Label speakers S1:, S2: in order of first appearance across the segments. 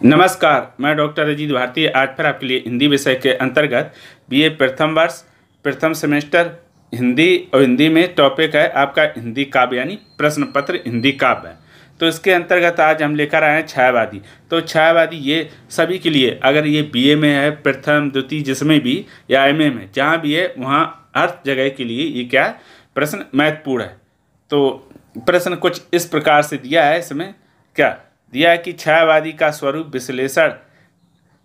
S1: नमस्कार, मैं डॉक्टर अजीत भारती आज फिर आपके लिए हिंदी विषय के अंतर्गत बीए प्रथम वर्ष प्रथम सेमेस्टर हिंदी और हिंदी में टॉपिक है आपका हिंदी काव्य यानी प्रश्न पत्र हिंदी काव्य है। तो इसके अंतर्गत आज हम लेकर आए हैं छायावादी। तो छायावादी ये सभी के लिए, अगर ये बीए में है, प्रथम द्वितीय जिसमें भी, या एमए में जहाँ भी है, वहाँ हर जगह के लिए ये क्या है, प्रश्न महत्वपूर्ण है। तो प्रश्न कुछ इस प्रकार से दिया है, इसमें क्या दिया है कि छायावादी का स्वरूप विश्लेषण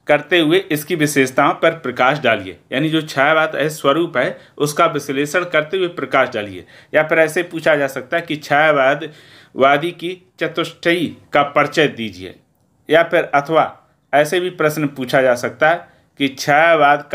S1: करते हुए इसकी विशेषताओं पर प्रकाश डालिए। यानी जो छायावाद है स्वरूप है उसका विश्लेषण करते हुए प्रकाश डालिए। या फिर ऐसे पूछा जा सकता है कि छायावादी की चतुष्टयी का परिचय दीजिए। या फिर अथवा ऐसे भी प्रश्न पूछा जा सकता है कि छायावादी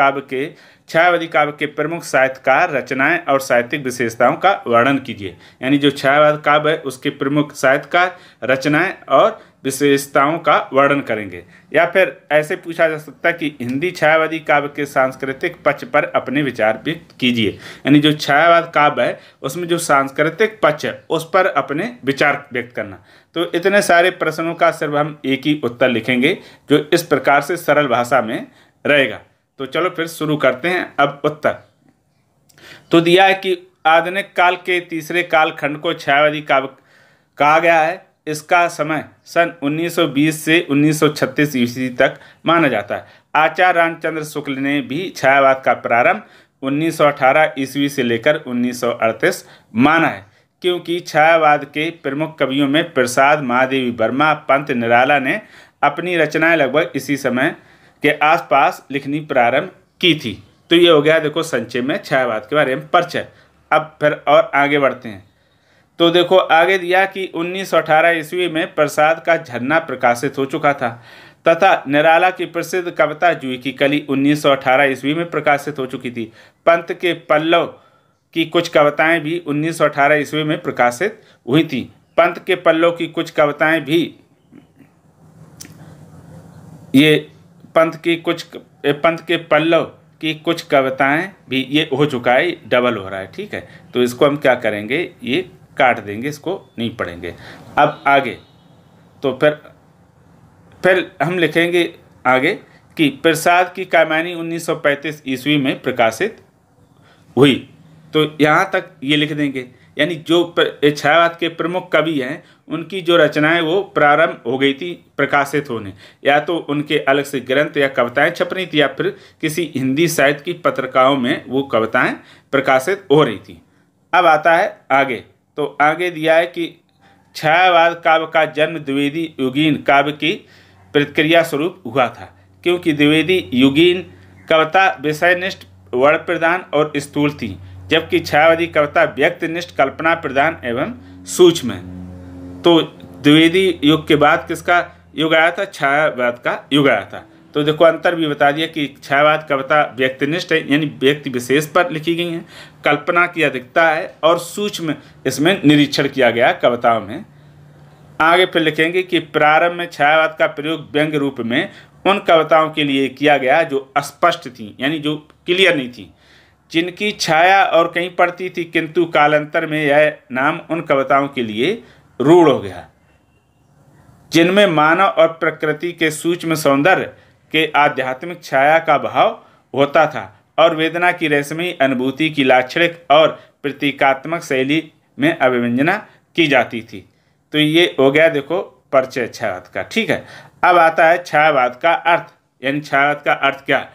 S1: काव्य के प्रमुख साहित्यकार, रचनाएं और साहित्यिक विशेषताओं का वर्णन कीजिए। यानी जो छायावाद काव्य है उसके प्रमुख साहित्यकार, रचनाएं और विशेषताओं का वर्णन करेंगे। या फिर ऐसे पूछा जा सकता है कि हिंदी छायावादी काव्य के सांस्कृतिक पक्ष पर अपने विचार व्यक्त कीजिए। यानी जो छायावाद काव्य है उसमें जो सांस्कृतिक पक्ष है उस पर अपने विचार व्यक्त करना। तो इतने सारे प्रश्नों का सिर्फ हम एक ही उत्तर लिखेंगे जो इस प्रकार से सरल भाषा में रहेगा। तो चलो फिर शुरू करते हैं। अब उत्तर तो दिया है कि आधुनिक काल के तीसरे कालखंड को छायावादी काव्य कहा गया है। इसका समय सन 1920 से 1936 ईस्वी तक माना जाता है। आचार्य रामचंद्र शुक्ल ने भी छायावाद का प्रारंभ 1918 ईस्वी से लेकर 1938 माना है, क्योंकि छायावाद के प्रमुख कवियों में प्रसाद, महादेवी वर्मा, पंत निराला ने अपनी रचनाएं लगभग इसी समय के आसपास लिखनी प्रारंभ की थी। तो ये हो गया देखो संक्षेप में छायावाद के बारे में परिचय। अब फिर और आगे बढ़ते हैं। तो देखो आगे दिया कि 1918 ईस्वी में प्रसाद का झरना प्रकाशित हो चुका था तथा निराला की प्रसिद्ध कविता जूही की कली 1918 ईस्वी में प्रकाशित हो चुकी थी। पंत के पल्लव की कुछ कविताएं भी 1918 ईस्वी में प्रकाशित हुई थी। पंत के पल्लव की कुछ कविताएं भी पंत के पल्लव की कुछ कविताएं भी ये हो चुका है, डबल हो रहा है, ठीक है। तो इसको हम क्या करेंगे, ये काट देंगे, इसको नहीं पढ़ेंगे। अब आगे तो फिर हम लिखेंगे आगे कि प्रसाद की कामायनी 1935 ईस्वी में प्रकाशित हुई। तो यहाँ तक ये लिख देंगे। यानी जो छायावाद के प्रमुख कवि हैं उनकी जो रचनाएं वो प्रारंभ हो गई थी प्रकाशित होने, या तो उनके अलग से ग्रंथ या कविताएं छप रही थी या फिर किसी हिंदी साहित्य की पत्रिकाओं में वो कविताएं प्रकाशित हो रही थी। अब आता है आगे। तो आगे दिया है कि छायावाद काव्य का जन्म द्विवेदी युगीन काव्य की प्रतिक्रिया स्वरूप हुआ था, क्योंकि द्विवेदी युगीन कविता विषयनिष्ठ, वर्ण प्रधान और स्थूल थी, जबकि छायावादी कविता व्यक्तिनिष्ठ, कल्पना प्रधान एवं सूक्ष्म है। तो द्विवेदी युग के बाद किसका युग आया था? छायावाद का युग आया था। तो देखो अंतर भी बता दिया कि छायावाद कविता व्यक्तिनिष्ठ है, यानी व्यक्ति विशेष पर लिखी गई है, कल्पना की अधिकता है और सूक्ष्म इसमें निरीक्षण किया गया कविताओं में। आगे फिर लिखेंगे कि प्रारंभ में छायावाद का प्रयोग व्यंग्य रूप में उन कविताओं के लिए किया गया जो अस्पष्ट थी, यानी जो क्लियर नहीं थी, जिनकी छाया और कहीं पड़ती थी, किंतु कालांतर में यह नाम उन कविताओं के लिए रूढ़ हो गया जिनमें मानव और प्रकृति के सूक्ष्म सौंदर्य के आध्यात्मिक छाया का भाव होता था और वेदना की रहस्यमयी अनुभूति की लाक्षणिक और प्रतीकात्मक शैली में अभिव्यंजना की जाती थी। तो ये हो गया देखो परिचय छायावाद का, ठीक है। अब आता है छायावाद का अर्थ, यानी छायावाद का अर्थ क्या।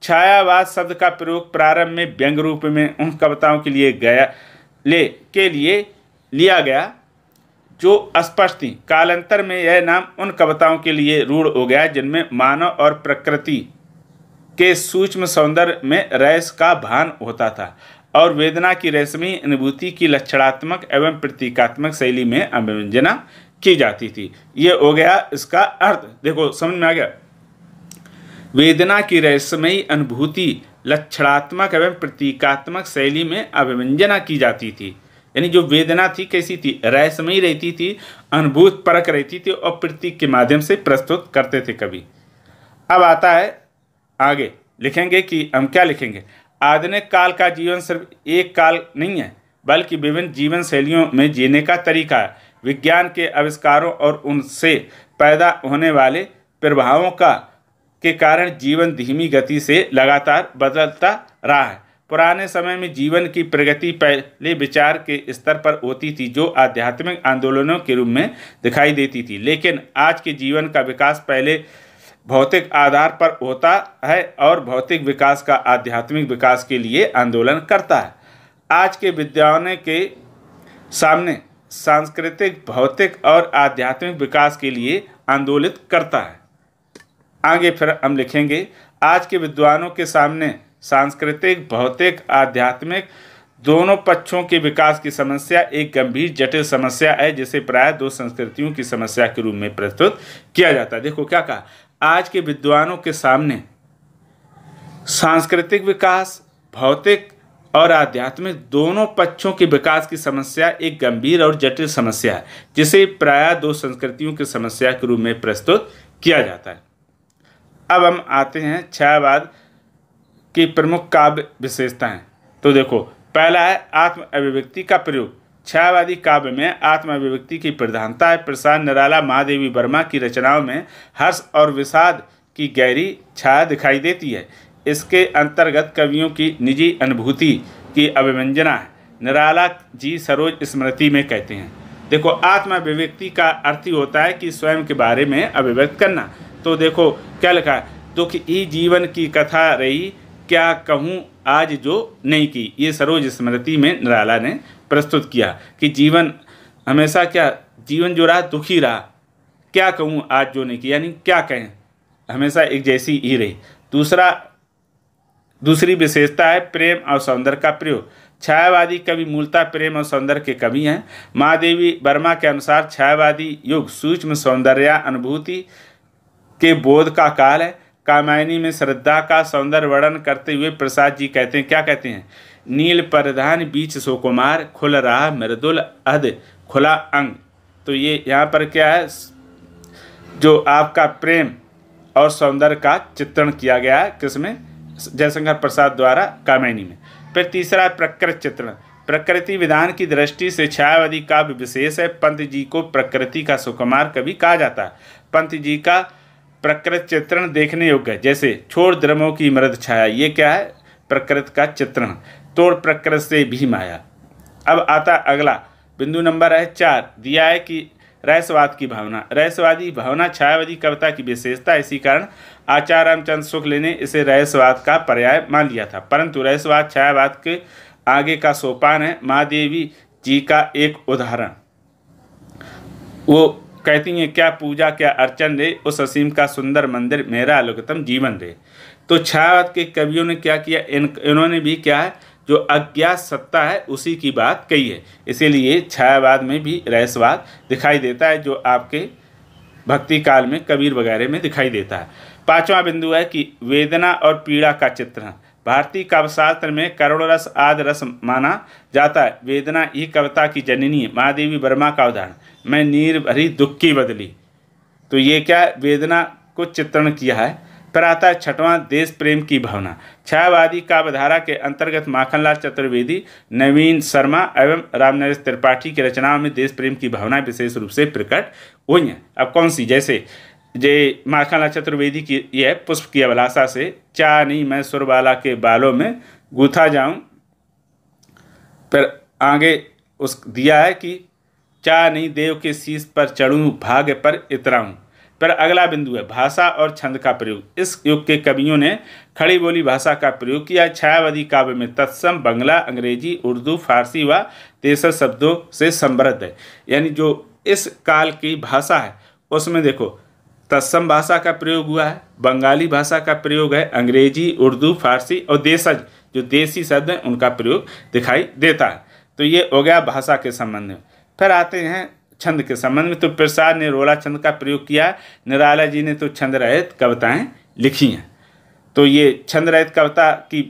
S1: छायावाद शब्द का प्रयोग प्रारंभ में व्यंग्य रूप में उन कविताओं के लिए लिया गया जो अस्पष्ट थी। कालांतर में यह नाम उन कविताओं के लिए रूढ़ हो गया जिनमें मानव और प्रकृति के सूक्ष्म सौंदर्य में रहस्य का भान होता था और वेदना की रहस्यमयी अनुभूति की लक्षणात्मक एवं प्रतीकात्मक शैली में अभिव्यंजना की जाती थी। ये हो गया इसका अर्थ। देखो समझ में आ गया। वेदना की रहस्यमयी अनुभूति लक्षणात्मक एवं प्रतीकात्मक शैली में अभिव्यंजना की जाती थी। यानी जो वेदना थी कैसी थी? रहस्यमयी रहती थी, अनुभूत परक रहती थी और प्रतीक के माध्यम से प्रस्तुत करते थे कवि। अब आता है आगे, लिखेंगे कि हम क्या लिखेंगे। आधुनिक काल का जीवन सिर्फ एक काल नहीं है, बल्कि विभिन्न जीवन शैलियों में जीने का तरीका है। विज्ञान के आविष्कारों और उनसे पैदा होने वाले प्रभावों के कारण जीवन धीमी गति से लगातार बदलता रहा है। पुराने समय में जीवन की प्रगति पहले विचार के स्तर पर होती थी, जो आध्यात्मिक आंदोलनों के रूप में दिखाई देती थी, लेकिन आज के जीवन का विकास पहले भौतिक आधार पर होता है और भौतिक विकास का आध्यात्मिक विकास के लिए आंदोलन करता है। आज के विद्वानों के सामने सांस्कृतिक, भौतिक और आध्यात्मिक विकास के लिए आंदोलित करता है। आगे फिर हम लिखेंगे, आज के विद्वानों के सामने सांस्कृतिक, भौतिक, आध्यात्मिक दोनों पक्षों के विकास की समस्या एक गंभीर जटिल समस्या है, जिसे प्रायः दो संस्कृतियों की समस्या के रूप में प्रस्तुत किया जाता है। देखो क्या कहा, आज के विद्वानों के सामने सांस्कृतिक विकास, भौतिक और आध्यात्मिक दोनों पक्षों के विकास की समस्या एक गंभीर और जटिल समस्या है, जिसे प्रायः दो संस्कृतियों की समस्या के रूप में प्रस्तुत किया जाता है। अब हम आते हैं छायावाद की प्रमुख काव्य विशेषताएं। तो देखो, पहला है आत्म अभिव्यक्ति का प्रयोग। छायावादी काव्य में आत्म अभिव्यक्ति की प्रधानता है। प्रसाद निराला, महादेवी वर्मा की रचनाओं में हर्ष और विषाद की गहरी छाया दिखाई देती है। इसके अंतर्गत कवियों की निजी अनुभूति की अभिव्यंजना है। निराला जी सरोज स्मृति में कहते हैं, देखो, आत्म अभिव्यक्ति का अर्थ ही होता है कि स्वयं के बारे में अभिव्यक्त करना। तो देखो क्या लिखा है, दुख ही जीवन की कथा रही, क्या कहूँ आज जो नहीं की। ये सरोज स्मृति में निराला ने प्रस्तुत किया कि जीवन हमेशा क्या, जीवन जो रहा दुखी रहा, क्या कहूँ आज जो नहीं की, यानी क्या कहें, हमेशा एक जैसी ही रही। दूसरी विशेषता है प्रेम और सौंदर्य का प्रयोग। छायावादी कवि मूलतः प्रेम और सौंदर्य के कवि हैं। महादेवी वर्मा के अनुसार छायावादी युग सूक्ष्म सौंदर्य अनुभूति के बोध का काल है। कामायनी में श्रद्धा का सौंदर्य वर्णन करते हुए प्रसाद जी कहते हैं, क्या कहते हैं, नील परिधान बीच सुकुमार, खुल रहा मृदुल अध खुला अंग। तो ये यहाँ पर क्या है, जो आपका प्रेम और सौंदर्य का चित्रण किया गया है, किसमें, जयशंकर प्रसाद द्वारा कामायनी में। फिर तीसरा प्रकृति चित्रण। प्रकृति विधान की दृष्टि से छायावादी काव्य विशेष है। पंत जी को प्रकृति का सुकुमार कवि कहा जाता है। पंत जी का प्रकृति चित्रण देखने योग्य है, जैसे छोड़ द्रमों की मृद छाया, ये क्या है, प्रकृति का चित्रण। तोड़ प्रकृति से भी माया। अब आता अगला बिंदु नंबर है 4, दिया है कि रहस्यवाद की भावना। रहस्यवादी भावना छायावादी कविता की विशेषता, इसी कारण आचार्य रामचंद्र शुक्ल ने इसे रहस्यवाद का पर्याय मान लिया था। परंतु रहस्यवाद छायावाद के आगे का सोपान है। महादेवी जी का एक उदाहरण, वो कहती हैं, क्या पूजा क्या अर्चन रे, उस असीम का सुंदर मंदिर, मेरा अलौकितम जीवन रे। तो छायावाद के कवियों ने क्या किया, इन्होंने भी क्या है, जो अज्ञात सत्ता है उसी की बात कही है। इसीलिए छायावाद में भी रहस्यवाद दिखाई देता है, जो आपके भक्ति काल में कबीर वगैरह में दिखाई देता है। पांचवा बिंदु है कि वेदना और पीड़ा का चित्रण। भारतीय काव्यशास्त्र में करुण रस आदि रस माना जाता है। वेदना ही कविता की जननी है। महादेवी वर्मा का उदाहरण, मैं नीर भरी दुख की बदली। तो ये क्या, वेदना को चित्रण किया है। फिर आता है छठवां, देश प्रेम की भावना। छायावादी काव्यधारा के अंतर्गत माखनलाल चतुर्वेदी, नवीन शर्मा एवं रामनरेश त्रिपाठी की रचनाओं में देश प्रेम की भावना विशेष रूप से प्रकट हुई हैं। अब कौन सी, जैसे माखनलाल चतुर्वेदी की यह पुष्प की अभिलाषा से, चाह नहीं मैं सुरबाला के बालों में गूथा जाऊं। फिर आगे उस दिया है कि चाह नहीं देव के शीश पर चढ़ूं, भाग्य पर इतराऊं। फिर अगला बिंदु है भाषा और छंद का प्रयोग। इस युग के कवियों ने खड़ी बोली भाषा का प्रयोग किया। छायावादी काव्य में तत्सम बंगला, अंग्रेजी, उर्दू, फारसी व देशज शब्दों से समृद्ध है। यानी जो इस काल की भाषा है उसमें देखो तत्सम भाषा का प्रयोग हुआ है, बंगाली भाषा का प्रयोग है, अंग्रेजी, उर्दू, फारसी और देशज जो देसी शब्द हैं उनका प्रयोग दिखाई देता है। तो ये हो गया भाषा के संबंध में। फिर आते हैं छंद के संबंध में। तो प्रसाद ने रोला छंद का प्रयोग किया, निराला जी ने तो छंद रहित कविताएं लिखी हैं। तो ये छंद रहित कविता की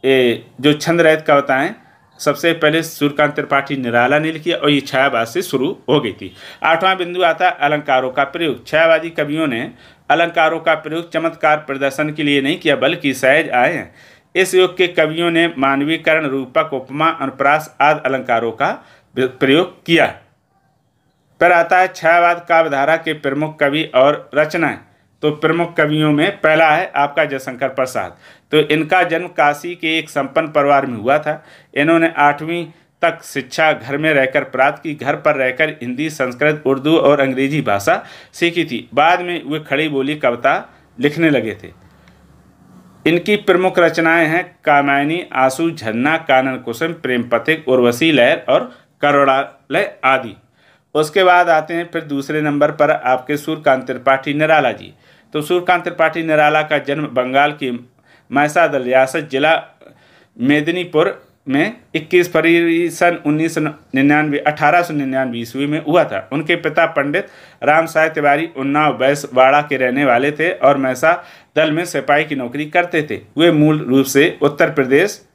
S1: जो छंद रहित कविताएं सबसे पहले सूर्यकांत त्रिपाठी निराला ने लिखी और ये छायावाद से शुरू हो गई थी। आठवां बिंदु आता है अलंकारों का प्रयोग। छायावादी कवियों ने अलंकारों का प्रयोग चमत्कार प्रदर्शन के लिए नहीं किया, बल्कि सहज आए हैं। इस युग के कवियों ने मानवीकरण, रूपक, उपमा, अनुप्रास आदि अलंकारों का प्रयोग किया। फिर आता है छायावाद काव्यधारा के प्रमुख कवि और रचनाएं। तो प्रमुख कवियों में पहला है आपका जयशंकर प्रसाद। तो इनका जन्म काशी के एक संपन्न परिवार में हुआ था। इन्होंने 8वीं तक शिक्षा घर में रहकर प्राप्त की। घर पर रहकर हिंदी, संस्कृत, उर्दू और अंग्रेजी भाषा सीखी थी। बाद में वे खड़ी बोली कविता लिखने लगे थे। इनकी प्रमुख रचनाएं हैं कामायनी, आंसू, झरना, कानन कुसुम, प्रेम पथिक, उर्वशी लहर और करुणालय आदि। उसके बाद आते हैं फिर दूसरे नंबर पर आपके सूर्यकांत त्रिपाठी निराला जी। तो सूर्यकांत त्रिपाठी निराला का जन्म बंगाल की मैसादल रियासत जिला मेदिनीपुर में 21 फरवरी सन 1899 ईस्वी में हुआ था। उनके पिता पंडित राम साय तिवारी उन्नाव बैसवाड़ा के रहने वाले थे और मैसा दल में सिपाही की नौकरी करते थे। वे मूल रूप से उत्तर प्रदेश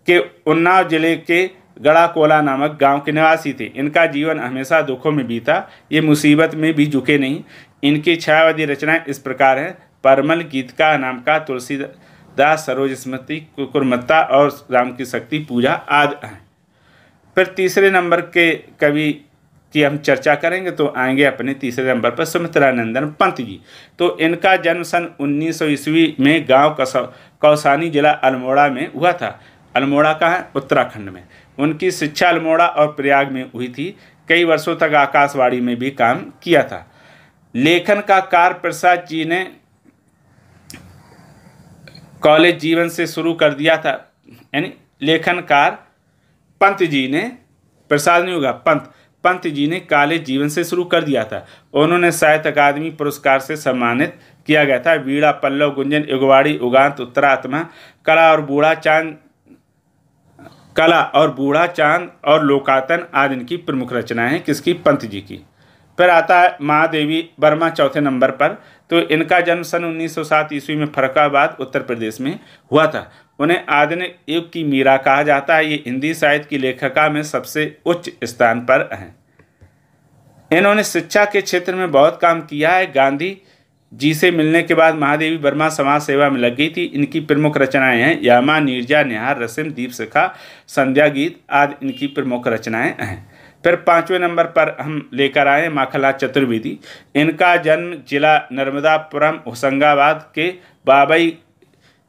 S1: के उन्नाव जिले के गड़ाकोला नामक गांव के निवासी थे। इनका जीवन हमेशा दुखों में बीता, ये मुसीबत में भी झुके नहीं। इनकी छायावादी रचनाएं इस प्रकार हैं: परमल, गीत का नाम का, तुलसीदास, सरोज स्मृति, कुकुरमत्ता और राम की शक्ति पूजा आदि हैं। फिर तीसरे नंबर के कवि की हम चर्चा करेंगे तो आएंगे अपने तीसरे नंबर पर सुमित्रानंदन पंत जी। तो इनका जन्म सन 1900 ईस्वी में गांव कौसानी जिला अल्मोड़ा में हुआ था। अल्मोड़ा कहाँ है? उत्तराखंड में। उनकी शिक्षा अल्मोड़ा और प्रयाग में हुई थी। कई वर्षों तक आकाशवाणी में भी काम किया था। लेखन का कार्य प्रसाद जी ने कॉलेज जीवन से शुरू कर दिया था। यानी लेखन कार्य पंत जी ने, प्रसाद नहीं होगा, पंत जी ने कॉलेज जीवन से शुरू कर दिया था। उन्होंने साहित्य अकादमी पुरस्कार से सम्मानित किया गया था। वीणा, पल्लव, गुंजन, युगवाड़ी, उगांत, उत्तरात्मा, कला और बूढ़ा चांद और लोकातन आदि इनकी प्रमुख रचनाएं हैं। किसकी? पंत जी की। फिर आता है महादेवी वर्मा चौथे नंबर पर। तो इनका जन्म सन 1907 ईस्वी में फर्रुखाबाद उत्तर प्रदेश में हुआ था। उन्हें आधुनिक युग की मीरा कहा जाता है। ये हिंदी साहित्य की लेखिका में सबसे उच्च स्थान पर हैं। इन्होंने शिक्षा के क्षेत्र में बहुत काम किया है। गांधी जी से मिलने के बाद महादेवी वर्मा समाज सेवा में लग गई थी। इनकी प्रमुख रचनाएं हैं यामा, नीरजा, निहार, रसिम, दीप शिखा, संध्या गीत आदि इनकी प्रमुख रचनाएं हैं। फिर 5वें नंबर पर हम लेकर आए माखनलाल चतुर्वेदी। इनका जन्म जिला नर्मदापुरम होशंगाबाद के बाबई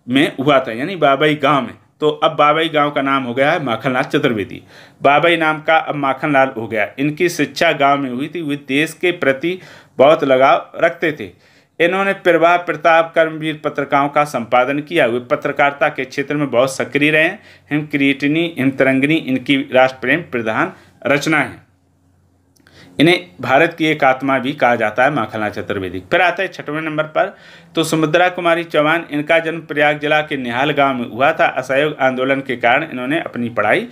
S1: में हुआ था, यानी बाबई गांव में। तो अब बाबई गांव का नाम हो गया है माखनलाल चतुर्वेदी। बाबई नाम का अब माखनलाल हो गया। इनकी शिक्षा गांव में हुई थी। वे देश के प्रति बहुत लगाव रखते थे। इन्होंने प्रवाह, प्रताप, कर्मवीर पत्रिकाओं का संपादन किया। वे पत्रकारिता के क्षेत्र में बहुत सक्रिय रहे। हिमकिरीटिनी, हिमतरंगिनी इनकी राष्ट्रप्रेम प्रधान रचना है। इन्हें भारत की एक आत्मा भी कहा जाता है माखनलाल चतुर्वेदी। फिर आता है 6वें नंबर पर तो सुमित्रा कुमारी चौहान। इनका जन्म प्रयाग जिला के निहाल गांव में हुआ था। असहयोग आंदोलन के कारण इन्होंने अपनी पढ़ाई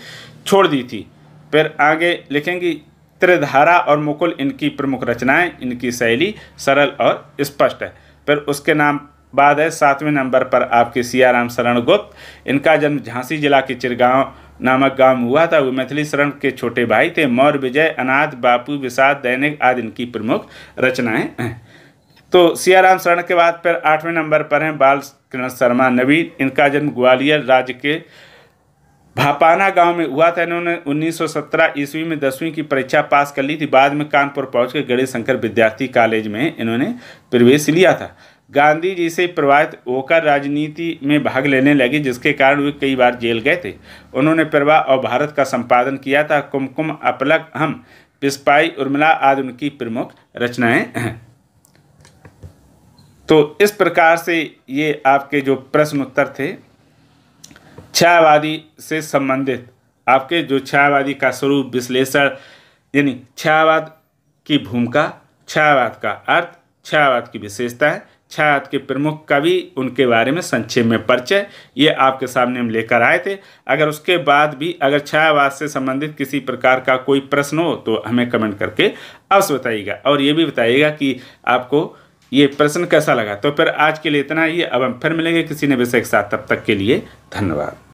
S1: छोड़ दी थी। फिर आगे लिखेंगी त्रिधारा और मुकुल इनकी प्रमुख रचनाएं। इनकी शैली सरल और स्पष्ट है। फिर उसके नाम बाद है 7वें नंबर पर आपके सियाराम शरण गुप्त। इनका जन्म झांसी जिला के चिरगांव नामक गांव में हुआ था। वे मैथिली शरण के छोटे भाई थे। मौर्य विजय, अनाथ, बापू, विषाद, दैनिक आदि इनकी प्रमुख रचनाएं हैं। तो सियाराम शरण के बाद फिर 8वें नंबर पर हैं बालकृष्ण शर्मा नवीन। इनका जन्म ग्वालियर राज्य के भापाना गांव में हुआ था। इन्होंने 1917 ईस्वी में 10वीं की परीक्षा पास कर ली थी। बाद में कानपुर पहुंचकर गणेश शंकर विद्यार्थी कॉलेज में इन्होंने प्रवेश लिया था। गांधी जी से प्रभावित होकर राजनीति में भाग लेने लगे, जिसके कारण वे कई बार जेल गए थे। उन्होंने प्रवाह और भारत का संपादन किया था। कुमकुम, अपलक, हम, पिस्पाई, उर्मिला आदि उनकी प्रमुख रचनाएं हैं। तो इस प्रकार से ये आपके जो प्रश्न उत्तर थे छायावादी से संबंधित, आपके जो छायावादी का स्वरूप, विश्लेषण, यानी छायावाद की भूमिका, छायावाद का अर्थ, छायावाद की विशेषताएं, छायावाद के प्रमुख कवि, उनके बारे में संक्षेप में परिचय, ये आपके सामने हम लेकर आए थे। अगर उसके बाद भी अगर छायावाद से संबंधित किसी प्रकार का कोई प्रश्न हो तो हमें कमेंट करके अवश्य बताइएगा और ये भी बताइएगा कि आपको ये प्रश्न कैसा लगा। तो फिर आज के लिए इतना ही। अब हम फिर मिलेंगे किसी नए विषय के साथ। तब तक के लिए धन्यवाद।